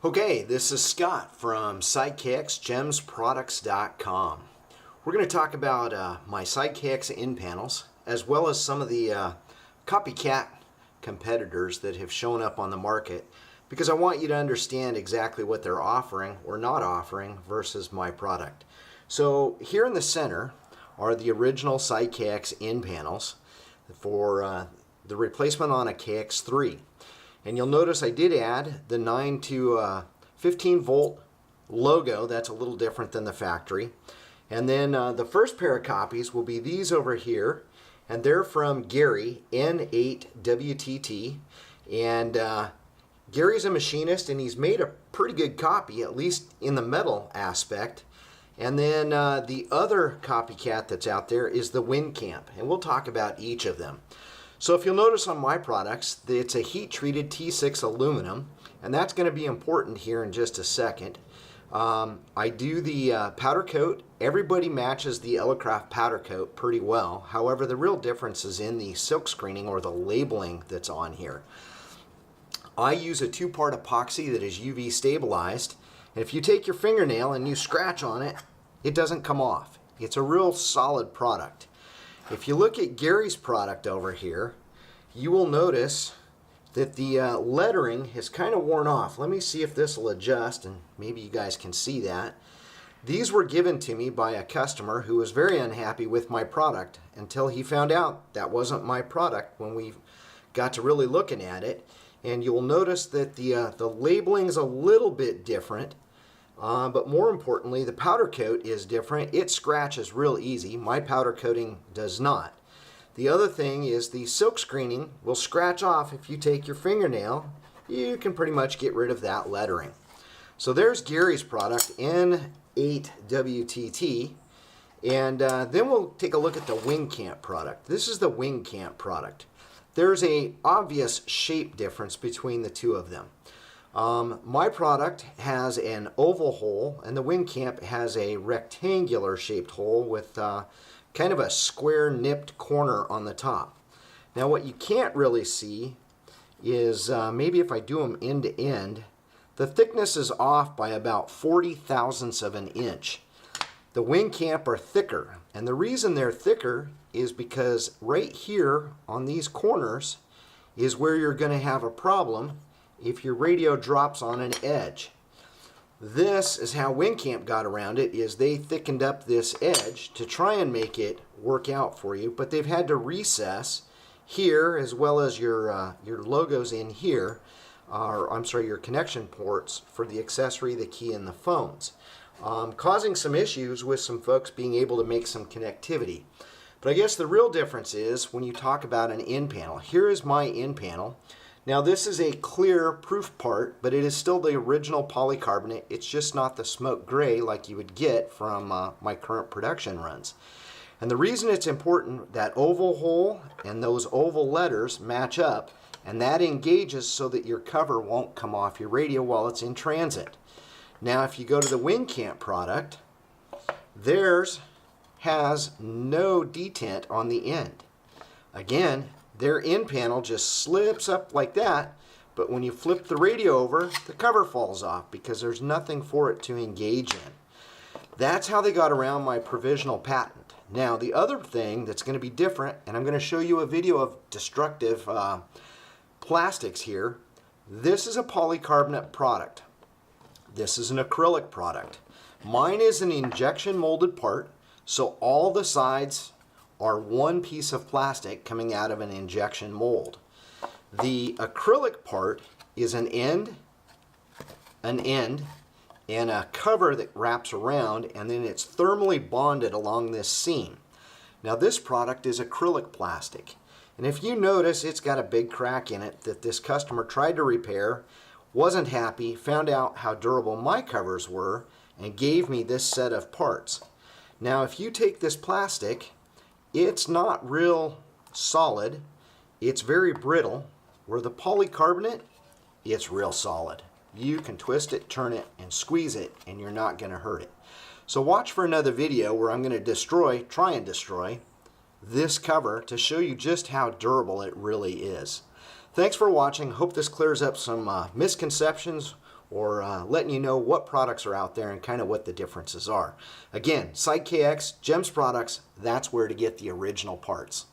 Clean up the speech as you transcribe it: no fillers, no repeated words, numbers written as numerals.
Okay, this is Scott from SidekicksGemsProducts.com. We're going to talk about my Sidekicks in panels, as well as some of the copycat competitors that have shown up on the market, because I want you to understand exactly what they're offering or not offering versus my product. So here in the center are the original Sidekicks in panels for the replacement on a KX3. And you'll notice I did add the 9 to 15 volt logo. That's a little different than the factory. And then the first pair of copies will be these over here. And they're from Gary, N8WTT. And Gary's a machinist, and he's made a pretty good copy, at least in the metal aspect. And then the other copycat that's out there is the WinCamp. And we'll talk about each of them. So if you'll notice on my products, it's a heat-treated T6 aluminum, and that's going to be important here in just a second. I do the powder coat. Everybody matches the Elecraft powder coat pretty well. However, the real difference is in the silk screening or the labeling that's on here. I use a two-part epoxy that is UV stabilized. And if you take your fingernail and you scratch on it, it doesn't come off. It's a real solid product. If you look at Gary's product over here, you will notice that the lettering has kind of worn off. Let me see if this will adjust, and maybe you guys can see that. These were given to me by a customer who was very unhappy with my product until he found out that wasn't my product when we got to really looking at it. And you'll notice that the labeling is a little bit different. But more importantly, the powder coat is different. It scratches real easy. My powder coating does not. The other thing is the silk screening will scratch off if you take your fingernail. You can pretty much get rid of that lettering. So there's Gary's product, N8WTT. And then we'll take a look at the WinCamp product. This is the WinCamp product. There's an obvious shape difference between the two of them. My product has an oval hole, and the WinCamp has a rectangular shaped hole with kind of a square nipped corner on the top. Now what you can't really see is maybe if I do them end to end, the thickness is off by about 40 thousandths of an inch. The WinCamp are thicker, and the reason they're thicker is because right here on these corners is where you're going to have a problem if your radio drops on an edge. This is how WinCamp got around it, is they thickened up this edge to try and make it work out for you, but they've had to recess here as well as your logos in here, or I'm sorry, your connection ports for the accessory, the key, and the phones, causing some issues with some folks being able to make some connectivity. But I guess the real difference is when you talk about an in panel. Here is my in panel. Now this is a clear proof part, but it is still the original polycarbonate. It's just not the smoke gray like you would get from my current production runs. And the reason it's important, that oval hole and those oval letters match up, and that engages so that your cover won't come off your radio while it's in transit. Now if you go to the WinCamp product, theirs has no detent on the end. Again, their in panel just slips up like that, but when you flip the radio over, the cover falls off because there's nothing for it to engage in. That's how they got around my provisional patent. Now, the other thing that's going to be different, and I'm going to show you a video of destructive plastics here. This is a polycarbonate product. This is an acrylic product. Mine is an injection molded part, so all the sides are one piece of plastic coming out of an injection mold. The acrylic part is an end, and a cover that wraps around, and then it's thermally bonded along this seam. Now this product is acrylic plastic, and if you notice, it's got a big crack in it that this customer tried to repair, wasn't happy, found out how durable my covers were, and gave me this set of parts. Now if you take this plastic, it's not real solid, it's very brittle, where the polycarbonate, it's real solid. You can twist it, turn it, and squeeze it, and you're not going to hurt it. So watch for another video where I'm going to try and destroy this cover to show you just how durable it really is. Thanks for watching. Hope this clears up some misconceptions or letting you know what products are out there and kind of what the differences are. Again, Site KX, GEMS products, that's where to get the original parts.